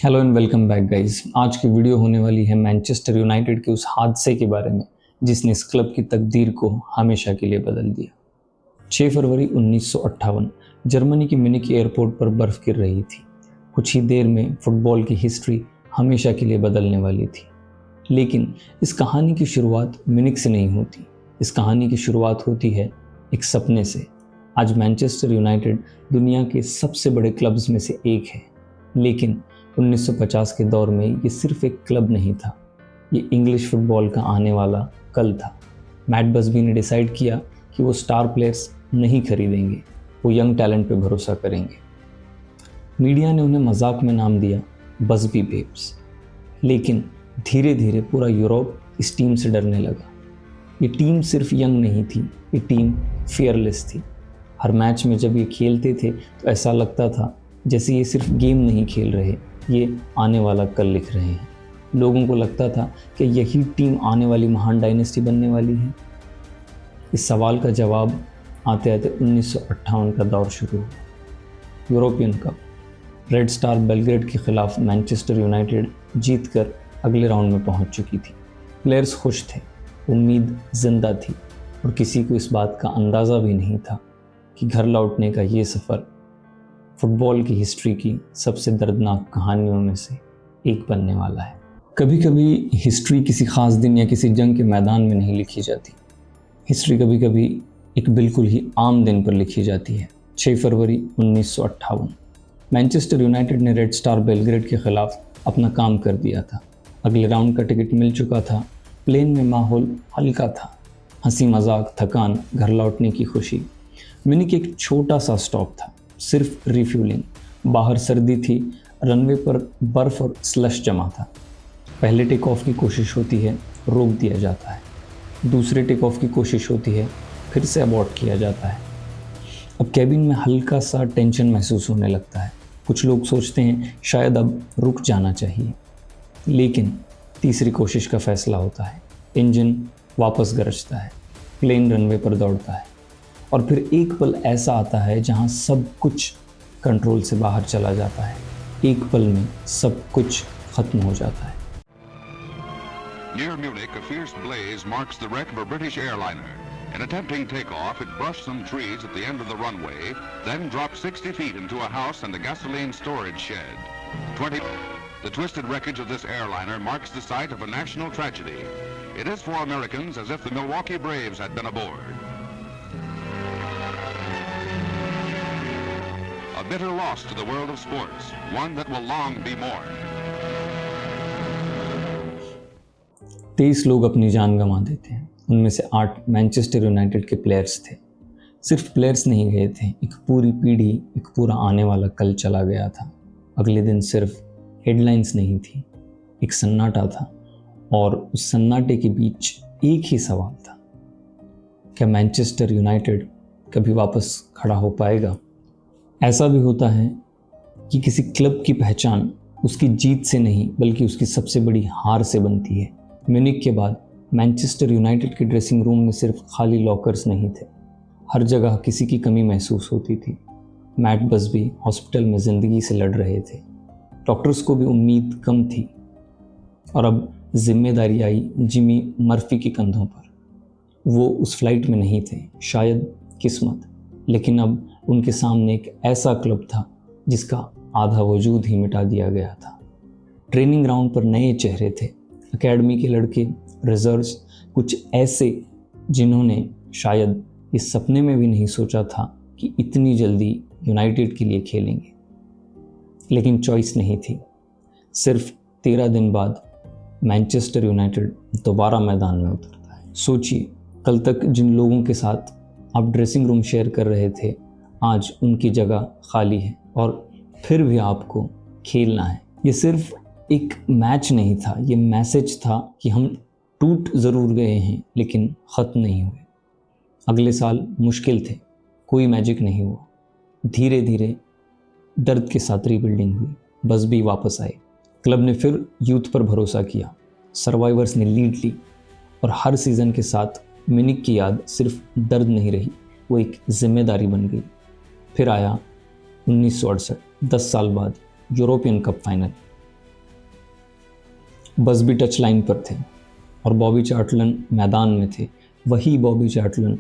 Hello and welcome back guys. आज की video होने वाली है मैनचेस्टर यूनाइटेड के उस हादसे के बारे में जिसने इस क्लब की तकदीर को हमेशा के लिए बदल दिया। 6 फरवरी 1958 जर्मनी के म्यूनिख एयरपोर्ट पर बर्फ गिर रही थी। कुछ ही देर में फुटबॉल की हिस्ट्री हमेशा के लिए बदलने वाली थी। लेकिन इस कहानी की शुरुआत म्यूनिख से नहीं होती। इस कहानी की शुरुआत होती है एक सपने से। आज मैनचेस्टर यूनाइटेड दुनिया के सबसे बड़े क्लब्स में से एक है, लेकिन 1950 के दौर में ये सिर्फ एक क्लब नहीं था, ये इंग्लिश फुटबॉल का आने वाला कल था। मैट बसबी ने डिसाइड किया कि वो स्टार प्लेयर्स नहीं खरीदेंगे, वो यंग टैलेंट पे भरोसा करेंगे। मीडिया ने उन्हें मजाक में नाम दिया बसबी बेब्स, लेकिन धीरे धीरे पूरा यूरोप इस टीम से डरने लगा। ये टीम सिर्फ यंग नहीं थी, ये टीम फियरलेस थी। हर मैच में जब ये खेलते थे तो ऐसा लगता था जैसे ये सिर्फ गेम नहीं खेल रहे, ये आने वाला कल लिख रहे हैं। लोगों को लगता था कि यही टीम आने वाली महान डायनेस्टी बनने वाली है। इस सवाल का जवाब आते आते 1958 का दौर शुरू हुआ। European cup, red star Belgrade के खिलाफ मैनचेस्टर यूनाइटेड जीतकर अगले राउंड में पहुंच चुकी थी। प्लेयर्स खुश थे, उम्मीद जिंदा थी और किसी को इस बात का अंदाज़ा भी नहीं था कि घर लौटने का ये सफ़र फुटबॉल की हिस्ट्री की सबसे दर्दनाक कहानियों में से एक बनने वाला है। कभी कभी हिस्ट्री किसी ख़ास दिन या किसी जंग के मैदान में नहीं लिखी जाती। हिस्ट्री कभी कभी एक बिल्कुल ही आम दिन पर लिखी जाती है। 6 फरवरी 1958 मैनचेस्टर यूनाइटेड ने रेड स्टार बेलग्रेड के ख़िलाफ़ अपना काम कर दिया था। अगले राउंड का टिकट मिल चुका था। प्लेन में माहौल हल्का था, हंसी मजाक, थकान, घर लौटने की खुशी। म्यूनिख एक छोटा सा स्टॉप था, सिर्फ रिफ्यूलिंग। बाहर सर्दी थी, रनवे पर बर्फ़ और स्लश जमा था। पहले टेक ऑफ की कोशिश होती है, रोक दिया जाता है। दूसरे टेक ऑफ की कोशिश होती है, फिर से अबॉर्ट किया जाता है। अब कैबिन में हल्का सा टेंशन महसूस होने लगता है। कुछ लोग सोचते हैं शायद अब रुक जाना चाहिए, लेकिन तीसरी कोशिश का फैसला होता है। इंजन वापस गरजता है, प्लेन रनवे पर दौड़ता है और फिर एक पल ऐसा आता है जहां सब कुछ कंट्रोल से बाहर चला जाता है। एक पल में सब कुछ खत्म हो जाता है। Near Munich, a fierce blaze marks the wreck of a British airliner. In attempting takeoff, it brushed some trees at the end of the runway, then dropped 60 feet into a house and a gasoline storage shed. The twisted wreckage of this airliner marks the site of a national tragedy. It is for Americans as if the Milwaukee Braves had been aboard. A bitter loss to the world of sports, one that will long be mourned. 23 लोग अपनी जान गंवा देते हैं। उनमें से 8 Manchester United के players थे। सिर्फ प्लेयर्स नहीं गए थे, एक पूरी पीढ़ी, एक पूरा आने वाला कल चला गया था। अगले दिन सिर्फ हेडलाइंस नहीं थी, एक सन्नाटा था और उस सन्नाटे के बीच एक ही सवाल था, क्या मैनचेस्टर यूनाइटेड कभी वापस खड़ा हो पाएगा? ऐसा भी होता है कि किसी क्लब की पहचान उसकी जीत से नहीं बल्कि उसकी सबसे बड़ी हार से बनती है। म्यूनिख के बाद मैनचेस्टर यूनाइटेड के ड्रेसिंग रूम में सिर्फ खाली लॉकर्स नहीं थे, हर जगह किसी की कमी महसूस होती थी। मैट बसबी हॉस्पिटल में ज़िंदगी से लड़ रहे थे, डॉक्टर्स को भी उम्मीद कम थी और अब जिम्मेदारी आई जिमी मर्फी के कंधों पर। वो उस फ्लाइट में नहीं थे, शायद किस्मत, लेकिन अब उनके सामने एक ऐसा क्लब था जिसका आधा वजूद ही मिटा दिया गया था। ट्रेनिंग ग्राउंड पर नए चेहरे थे, एकेडमी के लड़के, रिजर्व्स, कुछ ऐसे जिन्होंने शायद इस सपने में भी नहीं सोचा था कि इतनी जल्दी यूनाइटेड के लिए खेलेंगे। लेकिन चॉइस नहीं थी। सिर्फ 13 दिन बाद मैनचेस्टर यूनाइटेड दोबारा मैदान में उतरता है। सोचिए, कल तक जिन लोगों के साथ आप ड्रेसिंग रूम शेयर कर रहे थे, आज उनकी जगह खाली है और फिर भी आपको खेलना है। ये सिर्फ एक मैच नहीं था, ये मैसेज था कि हम टूट ज़रूर गए हैं लेकिन ख़त्म नहीं हुए। अगले साल मुश्किल थे, कोई मैजिक नहीं हुआ। धीरे धीरे दर्द के साथ रीबिल्डिंग हुई। बसबी वापस आए, क्लब ने फिर यूथ पर भरोसा किया, सर्वाइवर्स ने लीड ली और हर सीज़न के साथ म्यूनिख की याद सिर्फ दर्द नहीं रही, वो एक जिम्मेदारी बन गई। फिर आया 1968, 10 साल बाद यूरोपियन कप फाइनल। बस भी टच लाइन पर थे और बॉबी चार्लटन मैदान में थे, वही बॉबी चार्लटन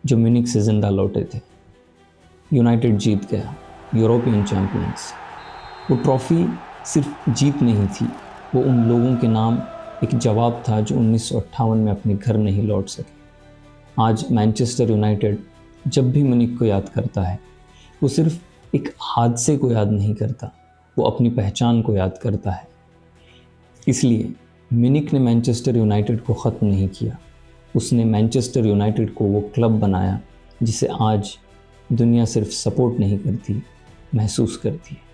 जो म्यूनिख से ज़िंदा लौटे थे। यूनाइटेड जीत गया, यूरोपियन चैम्पियंस। वो ट्रॉफ़ी सिर्फ जीत नहीं थी, वो उन लोगों के नाम एक जवाब था जो 1958 में अपने घर नहीं लौट सके। आज मैनचेस्टर यूनाइटेड जब भी म्यूनिख को याद करता है, वो सिर्फ एक हादसे को याद नहीं करता, वो अपनी पहचान को याद करता है। इसलिए म्यूनिख ने मैनचेस्टर यूनाइटेड को ख़त्म नहीं किया, उसने मैनचेस्टर यूनाइटेड को वो क्लब बनाया जिसे आज दुनिया सिर्फ सपोर्ट नहीं करती, महसूस करती है।